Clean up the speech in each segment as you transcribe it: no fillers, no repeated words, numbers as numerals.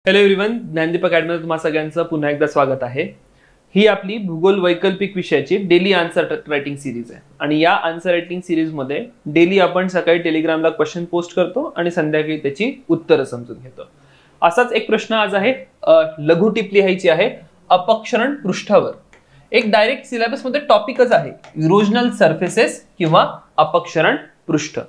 Hello everyone, Gyandeep अकॅडमीमध्ये तुम्हा सगळ्यांचं पुन्हा एकदा स्वागत आहे। ही आपली भूगोल वैकल्पिक विषयाची डेली आन्सर रायटिंग सिरीज आहे आणि या आन्सर रायटिंग सिरीज मध्ये डेली आपण सकाळी टेलिग्रामला क्वेश्चन पोस्ट करतो आणि संध्याकाळी त्याची उत्तरं समजून घेतो। असाच एक प्रश्न आज आहे, लघु टिप लिहायची आहे अपक्षरण पृष्ठावर। एक डायरेक्ट सिलेबस मध्ये टॉपिकच आहे इरोजनल सरफेसेस किंवा अपक्षरण पृष्ठ।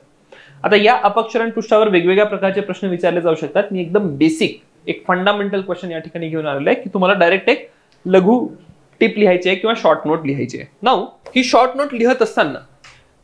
आता या अपक्षरण पृष्ठावर वेगवेगळ्या प्रकारचे प्रश्न विचारले जाऊ शकतात। मी एकदम बेसिक एक फंडामेंटल क्वेश्चन या ठिकाणी घेऊन आलेला आहे की तुम्हाला डायरेक्ट एक लघु टिप लिहायची आहे किंवा शॉर्ट नोट लिहायची आहे। नाउ ही शॉर्ट नोट लिहत असताना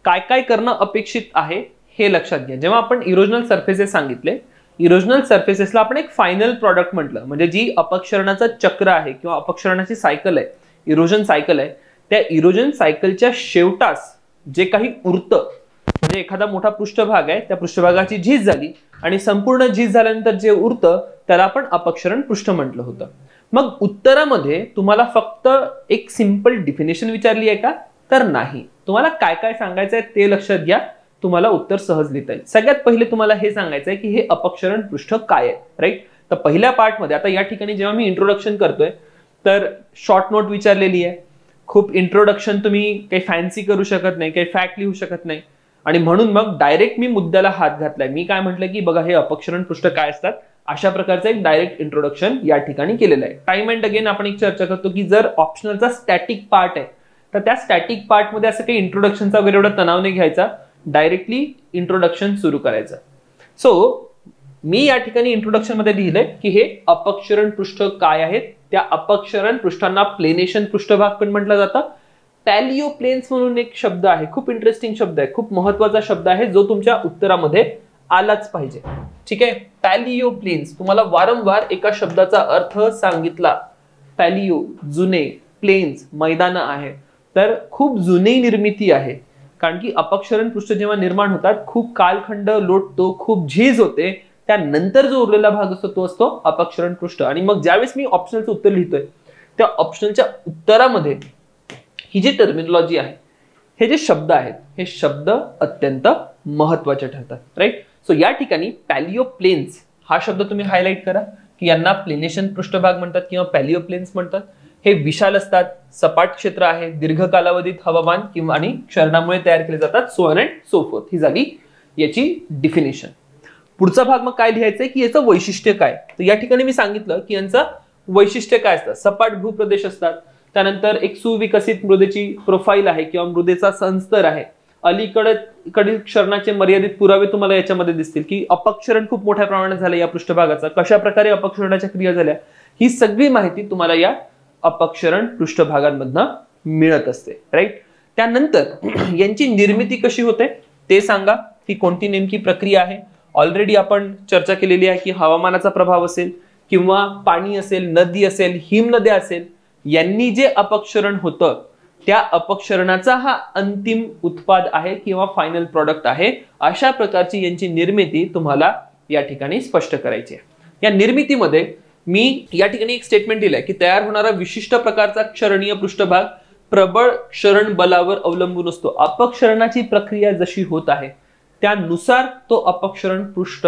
काय काय करणं अपेक्षित आहे हे लक्षात घ्या। जेव्हा आपण इरोजनल सरफेसेस सांगितले, इरोजनल सरफेसेसला आपण एक फायनल प्रॉडक्ट म्हटलं, म्हणजे जी अपक्षरणाचं चक्र आहे किंवा अपक्षरणाची सायकल आहे, इरोजन सायकल आहे, त्या इरोजन सायकलच्या शेवटास जे काही उरतं, म्हणजे एखादा मोठा पृष्ठभाग आहे, त्या पृष्ठभागाची झीज झाली आणि संपूर्ण झीज झाल्यानंतर जे उरतं त्याला आपण अपक्षरण पृष्ठ म्हटलं होतं। मग उत्तरामध्ये तुम्हाला फक्त एक सिंपल डेफिनेशन विचारली आहे का? तर नाही, तुम्हाला काय काय सांगायचं आहे ते लक्षात घ्या, तुम्हाला उत्तर सहज लिहिता येईल। सगळ्यात पहिले तुम्हाला हे सांगायचं आहे की हे अपक्षरण पृष्ठ काय आहे, राईट? तर पहिल्या पार्ट मध्ये आता या ठिकाणी जेव्हा मी इंट्रोडक्शन करतोय तर शॉर्ट नोट विचारलेली आहे, खूप इंट्रोडक्शन तुम्ही काही फॅन्सी करू शकत नाही, काही फॅक्ट लिहू शकत नाही आणि म्हणून मग डायरेक्ट मी मुद्द्याला हात घातलाय। मी काय म्हटलं की बघा हे अपक्षरण पृष्ठ काय असतात, अशा प्रकारचं एक डायरेक्ट इंट्रोडक्शन या ठिकाणी केलेलं आहे। टाइम अँड अगेन आपण एक चर्चा करतो की जर ऑप्शनलचा स्टॅटिक पार्ट आहे तर त्या स्टॅटिक पार्ट मध्ये असं काही इंट्रोडक्शनचा वगैरे एवढा तणाव नाही घ्यायचा, डायरेक्टली इंट्रोडक्शन सुरू करायचं। सो मी या ठिकाणी इंट्रोडक्शन मध्ये लिहिलंय की हे अपक्षरण पृष्ठ काय आहेत। त्या अपक्षरण पृष्ठांना प्लेनेशन पृष्ठभाग पण म्हटलं जातं। पॅलिओ प्लेन्स म्हणून एक शब्द आहे, खूप इंटरेस्टिंग शब्द आहे, खूप महत्वाचा शब्द आहे जो तुमच्या उत्तरामध्ये आलाच पाहिजे, ठीक आहे? पॅलिओ प्लेन्स, तुम्हाला वारंवार एका शब्दाचा अर्थ सांगितला। पॅलिओ जुने, प्लेन्स मैदान आहे, तर खूप जुनी निर्मिती आहे, कारण की अपक्षरण पृष्ठ जेव्हा निर्माण होतात खूप कालखंड लोटतो, खूप झीज होते, त्यानंतर जो उरलेला भाग असतो तो असतो अपक्षरण पृष्ठ। आणि मग ज्यावेळेस मी ऑप्शनलचं उत्तर लिहितोय त्या ऑप्शनलच्या उत्तरामध्ये ही जी टर्मिनॉलॉजी आहे, हे जे शब्द आहेत, हे शब्द अत्यंत महत्वाचे ठरतात, राईट? सो या ठिकाणी पॅलिओ प्लेन्स हा शब्द तुम्ही हायलाइट करा की यांना प्लेनेशन पृष्ठभाग म्हणतात किंवा पॅलिओ प्लेन्स म्हणतात। हे विशाल असतात, सपाट क्षेत्र आहे, दीर्घ कालावधीत हवामान किंवा आणि क्षरणामुळे तयार केले जातात, so on and so forth. ही झाली याची डिफिनेशन। पुढचा भाग मग काय लिहायचंय की याचं वैशिष्ट्य काय। तर या ठिकाणी मी सांगितलं की यांचं वैशिष्ट्य काय असतं, सपाट भूप्रदेश असतात, त्यानंतर एक सुविकसित मृदेची प्रोफाईल आहे किंवा मृदेचा संस्तर आहे, अलीकडील क्षरणाचे मर्यादित पुरावे तुम्हाला याच्यामध्ये दिसतील की अपक्षरण खूप मोठ्या प्रमाणात झालं या पृष्ठभागाचा, कशा प्रकारे अपक्षरणाच्या क्रिया झाल्या, ही सगळी माहिती तुम्हाला या अपक्षरण पृष्ठभागांमधनं मिळत असते, राईट? त्यानंतर यांची निर्मिती कशी होते ते सांगा, ही कोणती नेमकी प्रक्रिया आहे। ऑलरेडी आपण चर्चा केलेली आहे की हवामानाचा प्रभाव असेल किंवा पाणी असेल, नदी असेल, हिमनद्या असेल, यांनी जे अपक्षरण होतं त्या अपक्षरणाचा हा अंतिम उत्पाद आहे किंवा फायनल प्रॉडक्ट आहे। अशा प्रकारची यांची निर्मिती तुम्हाला या ठिकाणी स्पष्ट करायची आहे। या निर्मितीमध्ये मी या ठिकाणी एक स्टेटमेंट दिलंय की तयार होणारा विशिष्ट प्रकारचा क्षरणीय पृष्ठभाग प्रबळ क्षरण बलावर अवलंबून असतो। अपक्षरणाची प्रक्रिया जशी होत आहे त्यानुसार तो अपक्षरण पृष्ठ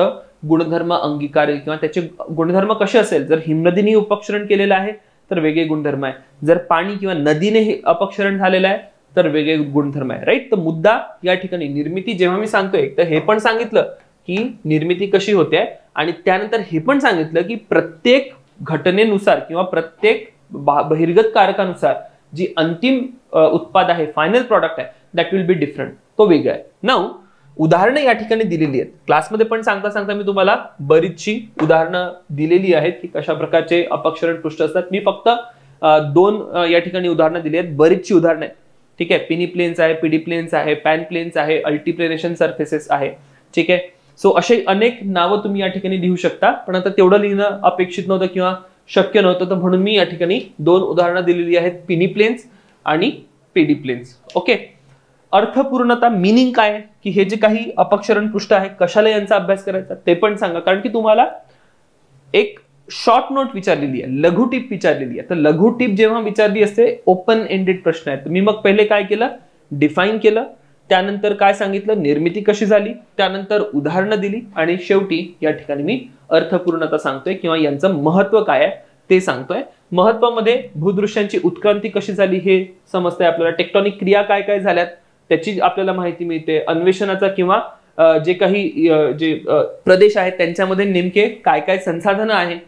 गुणधर्म अंगीकारेल किंवा त्याचे गुणधर्म कसे असेल। जर हिमनदीने उपक्षरण केलेलं आहे तर वेगळे गुणधर्म आहे, जर पाणी किंवा नदीने हे अपक्षरण झालेलं आहे तर वेगळे गुणधर्म आहे, राईट? तर मुद्दा या ठिकाणी निर्मिती जेव्हा मी सांगतोय तर हे पण सांगितलं की निर्मिती कशी होते आणि त्यानंतर हे पण सांगितलं की प्रत्येक घटनेनुसार किंवा प्रत्येक बहिर्गत कारकानुसार जी अंतिम उत्पाद आहे, फायनल प्रॉडक्ट आहे, दॅट विल बी डिफरंट, तो वेगळा आहे। नाउ उदाहरणं या ठिकाणी दिलेली आहेत, क्लासमध्ये पण सांगता सांगता मी तुम्हाला बरीचशी उदाहरणं दिलेली आहेत की कशा प्रकारचे अपक्षरण पृष्ठ असतात। मी फक्त दोन या ठिकाणी उदाहरणं दिली आहेत, बरीचशी उदाहरणं आहेत, ठीक आहे? पिनी प्लेन्स आहे, पीडी प्लेन्स आहे, पॅन प्लेन्स आहे, अल्टिप्लेनेशन सरफेसेस आहे, ठीक आहे? सो असे अनेक नावं तुम्ही या ठिकाणी लिहू शकता, पण आता तेवढं लिहिणं अपेक्षित नव्हतं किंवा शक्य नव्हतं, तर म्हणून मी या ठिकाणी दोन उदाहरणं दिलेली आहेत, पिनी प्लेन्स आणि पीडी प्लेन्स, ओके? अर्थपूर्णता, मिनिंग काय आहे की हे जे काही अपक्षरण पृष्ठ आहे कशाला यांचा अभ्यास करायचा ते पण सांगा, कारण की तुम्हाला एक शॉर्ट नोट विचारलेली आहे, लघु टिप विचारलेली आहे। तर लघु टिप जेव्हा विचारली असते ओपन एंडेड प्रश्न आहेत, मी मग पहिले काय केलं, डिफाईन केलं, त्यानंतर काय सांगितलं, निर्मिती कशी झाली, त्यानंतर उदाहरणं दिली आणि शेवटी या ठिकाणी मी अर्थपूर्णता सांगतोय किंवा यांचं महत्व काय आहे ते सांगतोय. महत्वामध्ये भूदृश्यांची उत्क्रांती कशी झाली हे समजतंय आपल्याला, टेक्टॉनिक क्रिया काय काय झाल्यात त्याची आपल्याला माहिती मिळते, अन्वेषणाचा किंवा जे काही प्रदेश आहेत त्यांच्यामध्ये नेमके काय काय संसाधनं आहेत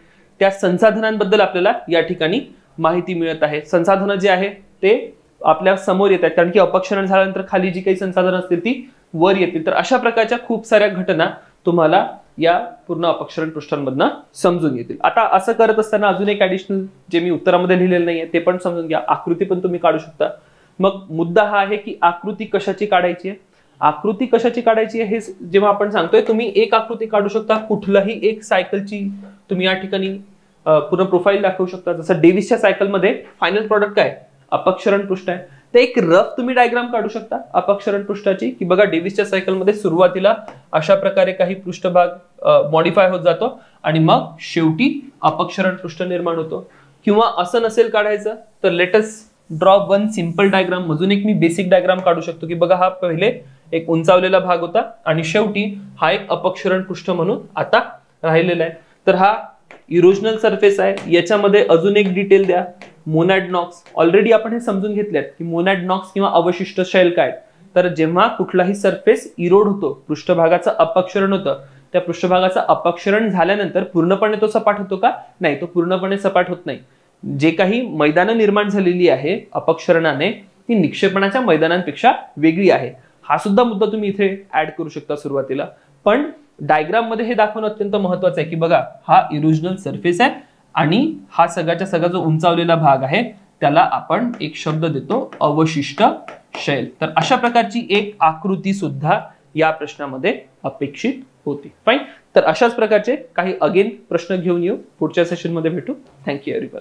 त्या संसाधनांबद्दल आपल्याला या ठिकाणी माहिती मिळत आहे. संसाधनं जे आहे ते आपल्या समोर येतात कारण की अपक्षरण झाल्यानंतर खाली जी काही संसाधनं असतील ती वर येतील. तर अशा प्रकारच्या खूप साऱ्या घटना तुम्हाला या पूर्ण अपक्षरण पृष्ठांमधनं समजून येतील. आता असं करत असताना अजून एक ऍडिशनल जे मी उत्तरामध्ये लिहिलेलं नाहीये ते पण समजून घ्या. आकृती पण तुम्ही काढू शकता. मग मुद्दा हा आहे की आकृती कशाची काढायची आहे. आकृती कशाची काढायची आहे हे जेव्हा आपण सांगतोय तुम्ही एक आकृती काढू शकता, कुठलाही एक सायकलची तुम्ही या ठिकाणी पूर्ण प्रोफाईल दाखवू शकता. जसं डेव्हिसच्या सायकलमध्ये फायनल प्रॉडक्ट काय अपक्षरण पृष्ठ आहे, ते एक रफ तुम्ही डायग्राम काढू शकता अपक्षरण पृष्ठाची की बघा डेव्हिसच्या सायकलमध्ये सुरुवातीला अशा प्रकारे काही पृष्ठभाग मॉडिफाय होत जातो आणि मग शेवटी अपक्षरण पृष्ठ निर्माण होतो. किंवा असं नसेल काढायचं तर let's draw one simple diagram. अजून एक मी बेसिक डायग्राम काढू शकतो की बघा हा पहिले एक उंचावलेला भाग होता आणि शेवटी हा एक अपक्षरण पृष्ठ म्हणून आता राहिलेला आहे. तर हा इरोजनल सरफेस आहे. याच्यामध्ये अजून एक डिटेल द्या, मोनॅडनॉक्स. ऑलरेडी आपण हे समजून घेतलेत की मोनॅडनॉक्स किंवा अवशिष्ट शैल काय. तर जेव्हा कुठलाही सरफेस इरोड होतो, पृष्ठभागाचं अपक्षरण होतं, त्या पृष्ठभागाचं अपक्षरण झाल्यानंतर पूर्णपणे तो सपाट होतो का? नाही, तो पूर्णपणे सपाट होत नाही. जे काही मैदानं निर्माण झालेली आहे अपक्षरणाने ती निक्षेपणाच्या मैदानांपेक्षा वेगळी आहे. हा सुद्धा मुद्दा तुम्ही इथे ऍड करू शकता सुरुवातीला. पण डायग्राम मध्ये हे दाखवणं अत्यंत महत्वाचं आहे की बघा हा इरोजनल सरफेस आहे आणि हा सगळ्याच्या सगळा जो उंचावलेला भाग आहे त्याला आपण एक शब्द देतो अवशिष्ट शैल. तर अशा प्रकारची एक आकृती सुद्धा या प्रश्नामध्ये अपेक्षित होती. फाईन. तर अशाच प्रकारचे काही अगेन प्रश्न घेऊन येऊ पुढच्या सेशन मध्ये भेटू. Thank you everyone.